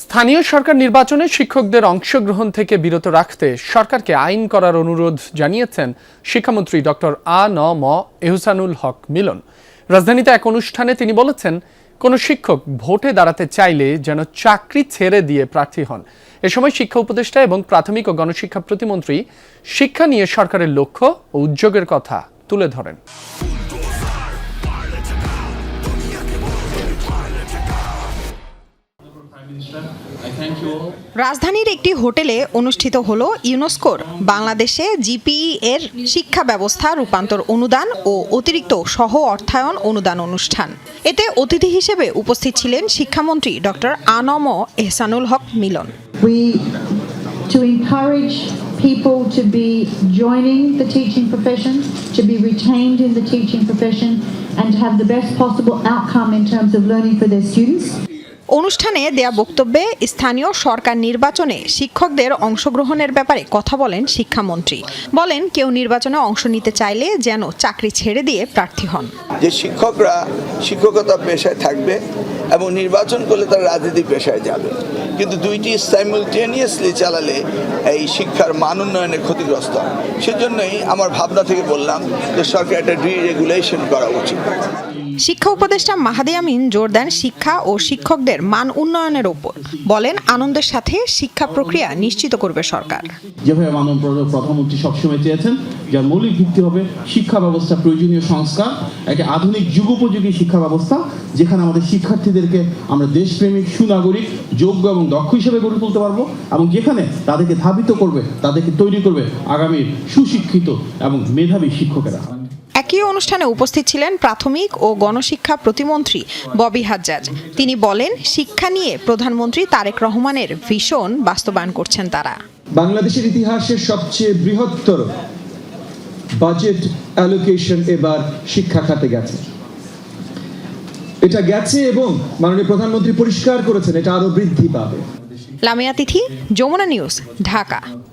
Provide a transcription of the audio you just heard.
স্থানীয় সরকার নির্বাচনে শিক্ষকদের অংশগ্রহণ থেকে বিরত রাখতে সরকারকে আইন করার অনুরোধ জানিয়েছেন শিক্ষামন্ত্রী ডক্টর আ.ন.ম এহসানুল হক মিলন। রাজধানীতে এক অনুষ্ঠানে তিনি বলেছেন, কোনো শিক্ষক ভোটে দাঁড়াতে চাইলে যেন চাকরি ছেড়ে দিয়ে প্রার্থী হন। এ সময় শিক্ষা উপদেষ্টা এবং প্রাথমিক ও গণশিক্ষা প্রতিমন্ত্রী শিক্ষা নিয়ে সরকারের লক্ষ্য ও উদ্যোগের কথা তুলে ধরেন। রাজধানীর একটি হোটেলে অনুষ্ঠিত হলো ইউনেস্কোর বাংলাদেশে জিপিই এর শিক্ষা ব্যবস্থা রূপান্তর অনুদান ও অতিরিক্ত সহ অর্থায়ন অনুদান অনুষ্ঠান। এতে অতিথি হিসেবে উপস্থিত ছিলেন শিক্ষামন্ত্রী ডক্টর আ.ন.ম Ehsanul Haque Milon. To encourage people to be joining the teaching profession, to be retained in the teaching profession, and to have the best possible outcome in terms of learning for their students. অনুষ্ঠানে দেয়া বক্তব্যে স্থানীয় সরকার নির্বাচনে শিক্ষকদের অংশগ্রহণের ব্যাপারে কথা বলেন শিক্ষামন্ত্রী। বলেন, কেউ নির্বাচনে অংশ নিতে চাইলে যেন চাকরি ছেড়ে দিয়ে প্রার্থী হন। যে শিক্ষকরা শিক্ষকতা পেশায় থাকবে এবং নির্বাচন করলে তারা রাজনীতি পেশায় যাবে, কিন্তু দুইটি সাইমultaneously চালালে এই শিক্ষার মান উন্নয়নে ক্ষতিগ্রস্ত হয়। সেজন্যই আমার ভাবনা থেকে বললাম যে সরকার একটা ডিরেগুলেশন করা উচিত। শিক্ষা উপদেষ্টা মাহাদি আমিন জোর দেন শিক্ষা ও শিক্ষকদের মান উন্নয়নের উপর। বলেন, আনন্দের সাথে শিক্ষা প্রক্রিয়া নিশ্চিত করবে সরকার। যেভাবে মাননীয় প্রধানমন্ত্রী সবসময় চেয়েছেন, যার মৌলিক ভিত্তি হবে শিক্ষা ব্যবস্থা প্রয়োজনীয় সংস্কার, একটা আধুনিক যুগোপযোগী শিক্ষা ব্যবস্থা, যেখানে আমাদের শিক্ষার্থীদেরকে আমরা দেশপ্রেমিক, সুনাগরিক, যোগ্য এবং দক্ষ হিসেবে গড়ে তুলতে পারবো, এবং যেখানে তাদেরকে ধাবিত করবে, তাদেরকে তৈরি করবে আগামীর সুশিক্ষিত এবং মেধাবী শিক্ষকেরা। একই অনুষ্ঠানে উপস্থিত ছিলেন প্রাথমিক ও গণশিক্ষা প্রতিমন্ত্রী ববি হাজ্জাজ। তিনি বলেন, শিক্ষা নিয়ে প্রধানমন্ত্রী তারেক রহমানের ভিশন বাস্তবায়ন করছেন তারা। বাংলাদেশের ইতিহাসের সবচেয়ে বৃহত্তর বাজেট অ্যালোকেশন এবার শিক্ষা খাতে গেছে। এটা গেছে এবং মাননীয় প্রধানমন্ত্রী পরিষ্কার করেছেন এটা আরো বৃদ্ধি পাবে। লামিয়া তিথি, যমুনা নিউজ, ঢাকা।